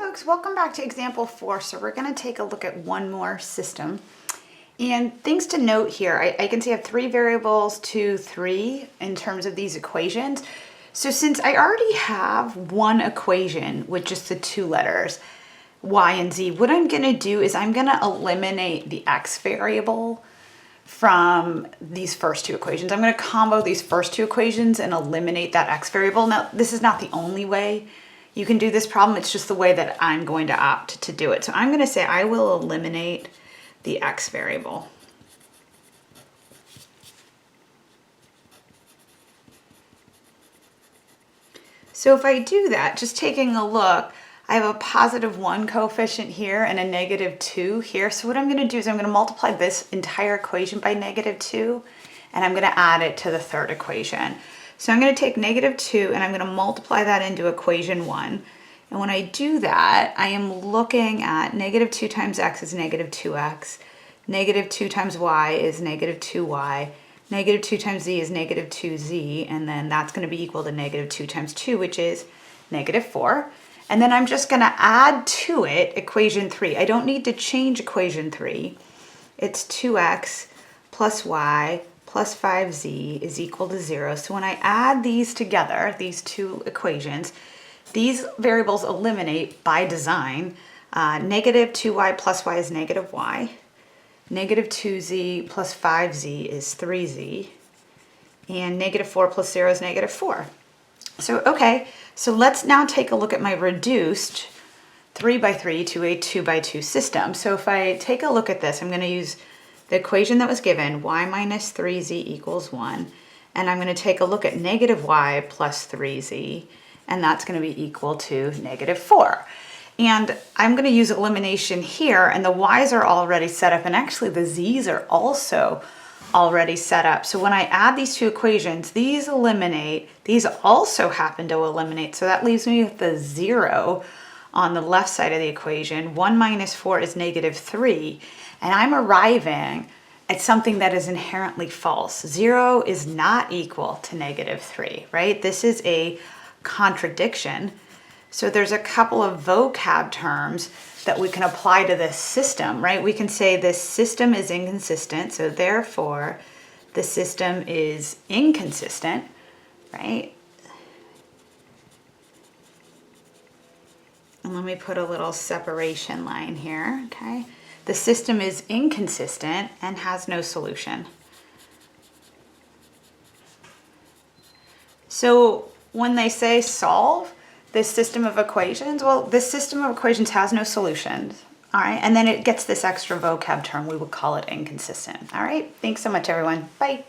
folks, welcome back to example 4. So we're going to take a look at one more system. And things to note here, I can see I have 3 variables, 2, 3 in terms of these equations. So since I already have one equation with just the 2 letters, y and z, what I'm going to do is I'm going to eliminate the x variable from these first 2 equations. I'm going to combo these first 2 equations and eliminate that x variable. Now, this is not the only way you can do this problem. It's just the way that I'm going to opt to do it. So I'm going to say I will eliminate the x variable. So if I do that, just taking a look, I have a +1 coefficient here and a -2 here. So what I'm going to do is I'm going to multiply this entire equation by -2, and I'm going to add it to the third equation. So I'm going to take -2 and I'm going to multiply that into equation 1. And when I do that, I am looking at -2 times x is -2x, -2 times y is -2y, -2 times z is -2z, and then that's going to be equal to -2 times 2, which is -4. And then I'm just going to add to it equation 3. I don't need to change equation 3. It's 2x plus y plus 5z is equal to 0. So when I add these together, these 2 equations, these variables eliminate by design. -2y plus y is -y. -2z plus 5z is 3z. And -4 plus 0 is -4. So, okay, so let's now take a look at my reduced 3x3 to a 2x2 system. So if I take a look at this, I'm going to use the equation that was given, y minus 3z equals 1. And I'm going to take a look at -y plus 3z, and that's going to be equal to -4. And I'm going to use elimination here, and the y's are already set up, and actually the z's are also already set up. So when I add these 2 equations, these eliminate, these also happen to eliminate. So that leaves me with the 0 on the left side of the equation. 1 minus 4 is -3. And I'm arriving at something that is inherently false. 0 is not equal to -3, right? This is a contradiction. So there's a couple of vocab terms that we can apply to this system, right? We can say this system is inconsistent, so therefore the system is inconsistent, right? And let me put a little separation line here, okay? The system is inconsistent and has no solution. So when they say solve this system of equations, well, this system of equations has no solutions, all right? And then it gets this extra vocab term. We would call it inconsistent, all right? Thanks so much, everyone. Bye.